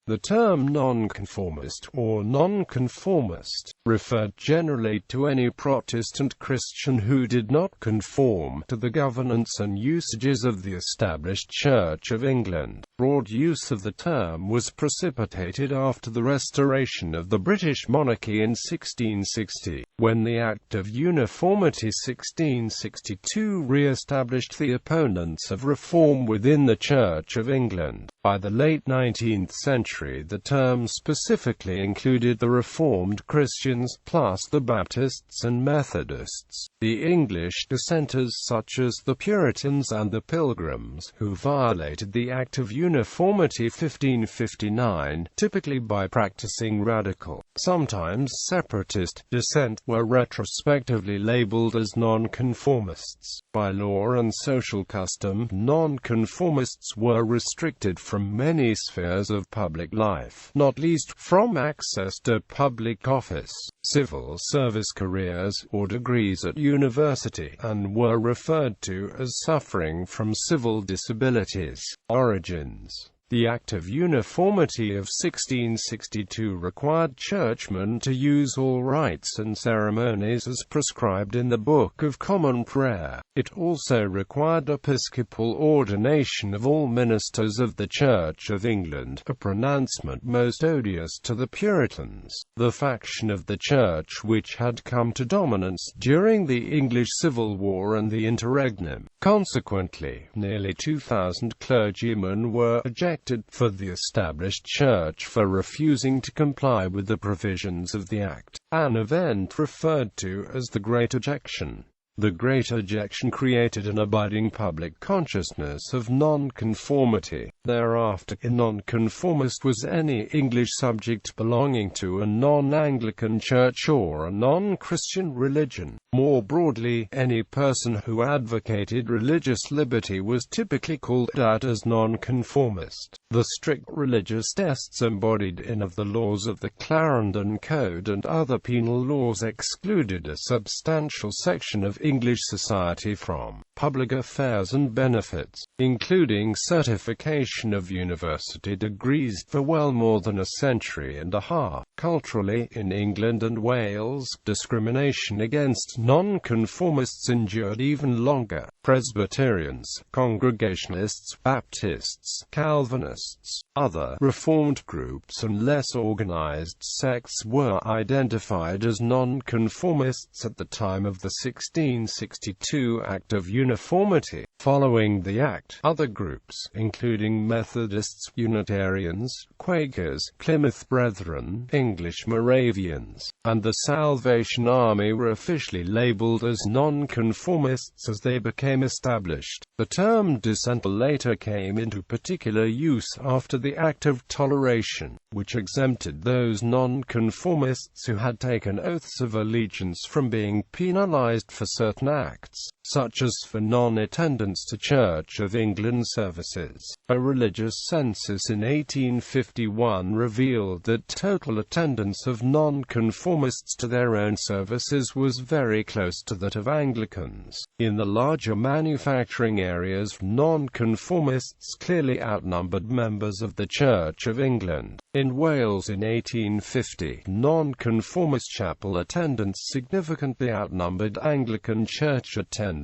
The term nonconformist, or nonconformist, referred generally to any Protestant Christian who did not conform to the governance and usages of the established Church of England. Broad use of the term was precipitated after the restoration of the British monarchy in 1660, when the Act of Uniformity 1662 re-established the opponents of reform within the Church of England. By the late 19th century, the term specifically included the Reformed Christians, plus the Baptists and Methodists, the English Dissenters such as the Puritans and the Pilgrims, who violated the Act of Uniformity 1559, typically by practising radical, sometimes separatist, dissent, were retrospectively labeled as nonconformists. By law and social custom, nonconformists were restricted from many spheres of public life, not least from access to public office, civil service careers, or degrees at university, and were referred to as suffering from civil disabilities. Origins. The Act of Uniformity of 1662 required churchmen to use all rites and ceremonies as prescribed in the Book of Common Prayer. It also required episcopal ordination of all ministers of the Church of England, a pronouncement most odious to the Puritans, the faction of the Church which had come to dominance during the English Civil War and the interregnum. Consequently, nearly 2,000 clergymen were ejected for the established Church for refusing to comply with the provisions of the Act, an event referred to as the Great Ejection. The Great Ejection created an abiding public consciousness of nonconformity. Thereafter, a nonconformist was any English subject belonging to a non-Anglican church or a non-Christian religion. More broadly, any person who advocated religious liberty was typically called out as nonconformist. The strict religious tests embodied in of the laws of the Clarendon Code and other penal laws excluded a substantial section of English society from public affairs and benefits, including certification of university degrees for well more than a century and a half. Culturally, in England and Wales, discrimination against nonconformists endured even longer. Presbyterians, Congregationalists, Baptists, Calvinists, other Reformed groups and less organized sects were identified as nonconformists at the time of the 1662 Act of Uniformity. Following the Act, other groups, including Methodists, Unitarians, Quakers, Plymouth Brethren, English Moravians, and the Salvation Army were officially labeled as nonconformists as they became established. The term dissenter later came into particular use after the Act of Toleration, which exempted those nonconformists who had taken oaths of allegiance from being penalized for certain acts, such as for non-attendance to Church of England services. A religious census in 1851 revealed that total attendance of nonconformists to their own services was very close to that of Anglicans. In the larger manufacturing areas, nonconformists clearly outnumbered members of the Church of England. In Wales in 1850, nonconformist chapel attendance significantly outnumbered Anglican church attendance.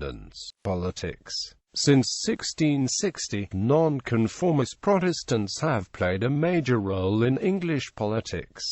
Politics. Since 1660, nonconformist Protestants have played a major role in English politics.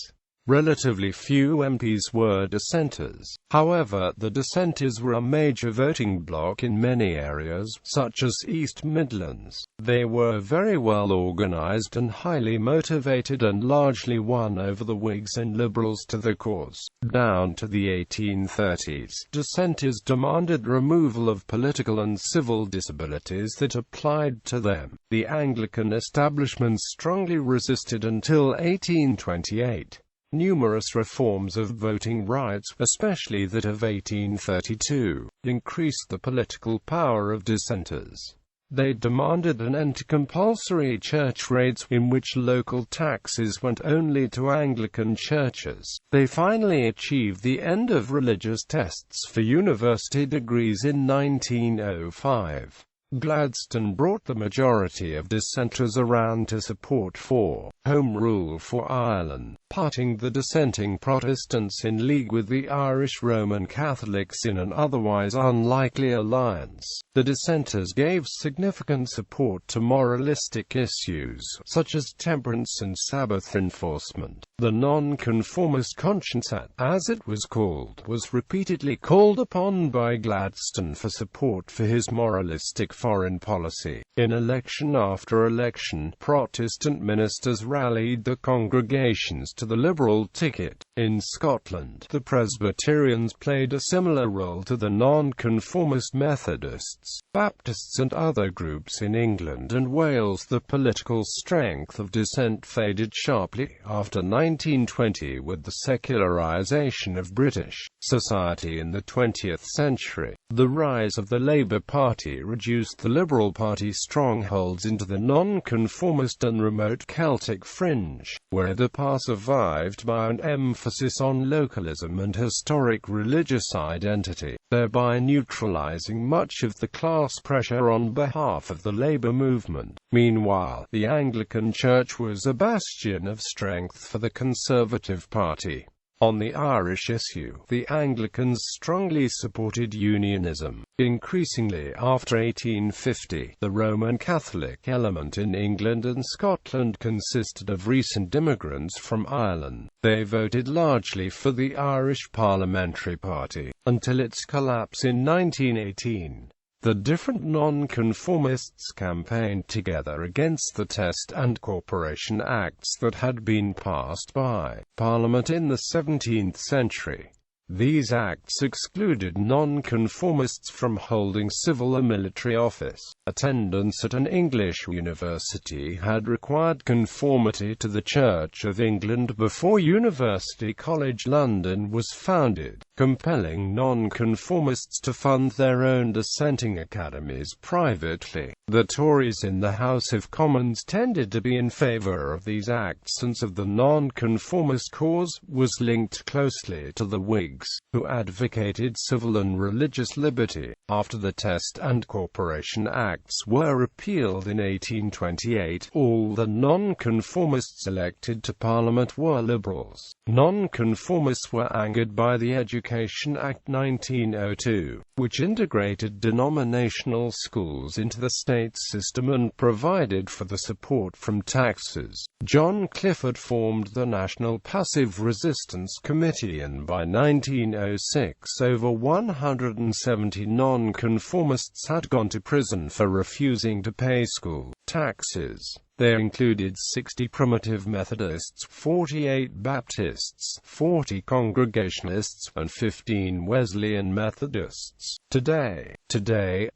Relatively few MPs were dissenters. However, the dissenters were a major voting bloc in many areas, such as East Midlands. They were very well organised and highly motivated and largely won over the Whigs and Liberals to the cause. Down to the 1830s, dissenters demanded removal of political and civil disabilities that applied to them. The Anglican establishment strongly resisted until 1828. Numerous reforms of voting rights, especially that of 1832, increased the political power of dissenters. They demanded an end to compulsory church rates, in which local taxes went only to Anglican churches. They finally achieved the end of religious tests for university degrees in 1905. Gladstone brought the majority of dissenters around to support for Home Rule for Ireland, parting the dissenting Protestants in league with the Irish Roman Catholics in an otherwise unlikely alliance. The dissenters gave significant support to moralistic issues, such as temperance and Sabbath enforcement. The Nonconformist Conscience Act, as it was called, was repeatedly called upon by Gladstone for support for his moralistic foreign policy. In election after election, Protestant ministers rallied the congregations to the Liberal ticket. In Scotland, the Presbyterians played a similar role to the Nonconformist Methodists, Baptists and other groups in England and Wales. The political strength of dissent faded sharply after 1920 with the secularization of British society in the 20th century. The rise of the Labour Party reduced the Liberal Party strongholds into the nonconformist and remote Celtic fringe, where the PAR survived by an emphasis on localism and historic religious identity, thereby neutralizing much of the class pressure on behalf of the Labour movement. Meanwhile, the Anglican Church was a bastion of strength for the Conservative Party. On the Irish issue, the Anglicans strongly supported unionism. Increasingly after 1850, the Roman Catholic element in England and Scotland consisted of recent immigrants from Ireland. They voted largely for the Irish Parliamentary Party, until its collapse in 1918. The different nonconformists campaigned together against the Test and Corporation Acts that had been passed by Parliament in the 17th century. These acts excluded nonconformists from holding civil or military office. Attendance at an English university had required conformity to the Church of England before University College London was founded, compelling nonconformists to fund their own dissenting academies privately. The Tories in the House of Commons tended to be in favour of these acts, and of the nonconformist cause was linked closely to the Whigs, who advocated civil and religious liberty. After the Test and Corporation Acts were repealed in 1828, all the nonconformists elected to Parliament were Liberals. Nonconformists were angered by the Education Act 1902, which integrated denominational schools into the state system and provided for the support from taxes. John Clifford formed the National Passive Resistance Committee, and by 1906 over 170 nonconformists had gone to prison for refusing to pay school taxes. They included 60 Primitive Methodists, 48 Baptists, 40 Congregationalists, and 15 Wesleyan Methodists. Today,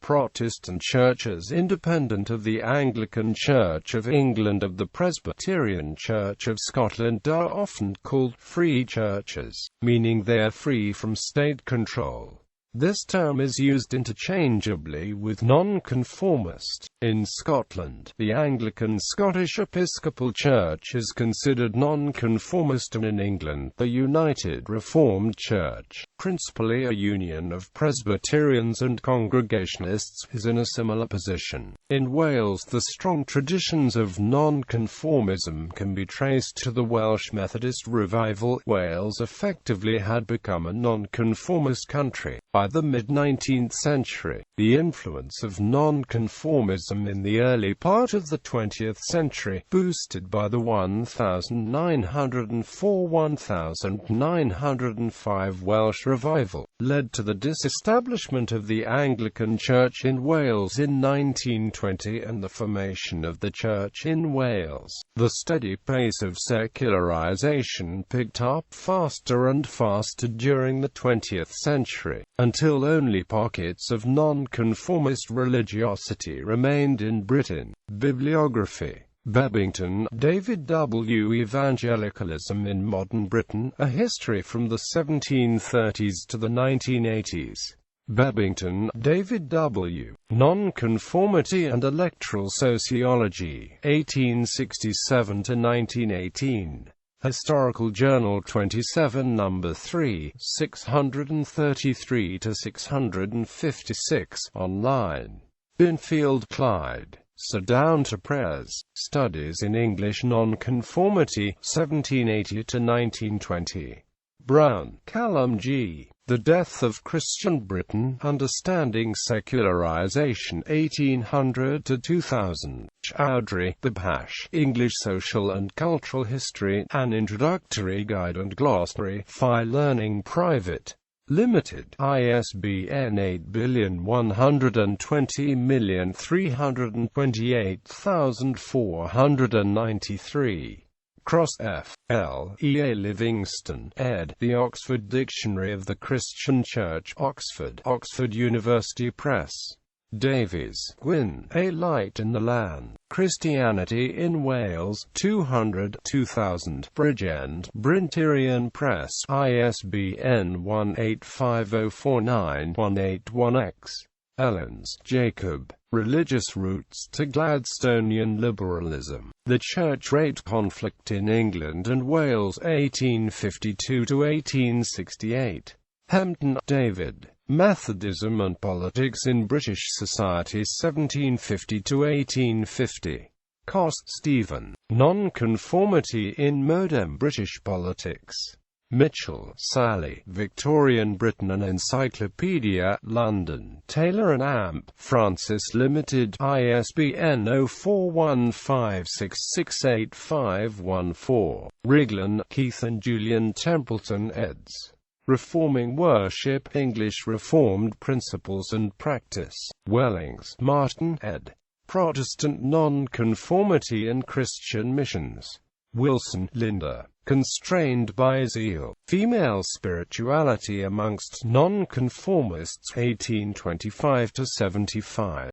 Protestant churches independent of the Anglican Church of England of the Presbyterian Church of Scotland are often called free churches, meaning they are free from state control. This term is used interchangeably with nonconformist. In Scotland, the Anglican Scottish Episcopal Church is considered nonconformist, and in England, the United Reformed Church, principally a union of Presbyterians and Congregationalists, is in a similar position. In Wales, the strong traditions of nonconformism can be traced to the Welsh Methodist revival. Wales effectively had become a nonconformist country by the mid-19th century. The influence of nonconformism in the early part of the 20th century, boosted by the 1904–1905 Welsh revival, led to the disestablishment of the Anglican Church in Wales in 1920 and the formation of the Church in Wales. The steady pace of secularization picked up faster and faster during the 20th century, until only pockets of nonconformist religiosity remained in Britain. Bibliography. Bebbington, David W. Evangelicalism in Modern Britain, A History from the 1730s to the 1980s. Bebbington, David W. Nonconformity and Electoral Sociology, 1867–1918. Historical Journal 27 No. 3, 633–656, online. Binfield Clyde, Sir Down to Prayers, Studies in English Nonconformity, 1780–1920. Brown, Callum G. The Death of Christian Britain, Understanding Secularization, 1800–2000. Chowdhury, The Pash, English Social and Cultural History, An Introductory Guide and Glossary, Phi Learning Private Limited, ISBN 8110328,493. Cross F. L. E. A. Livingston, ed. The Oxford Dictionary of the Christian Church, Oxford, Oxford University Press. Davies, Gwyn, A Light in the Land, Christianity in Wales, 200 2000, Bridgend, Brynterian Press, ISBN 185049-181-X. Ellens, Jacob, Religious Roots to Gladstonian Liberalism, The Church-Rate Conflict in England and Wales, 1852–1868. Hempton, David, Methodism and Politics in British Society, 1750–1850. Cost, Stephen, Nonconformity in Modern British Politics. Mitchell, Sally, Victorian Britain, an Encyclopedia, London, Taylor & Amp, Francis Limited, ISBN 0415668514. Riglan, Keith and Julian Templeton eds. Reforming Worship, English Reformed Principles and Practice. Wellings, Martin, ed. Protestant Nonconformity and Christian Missions. Wilson, Linda. Constrained by Zeal, Female Spirituality Amongst Nonconformists, 1825–75.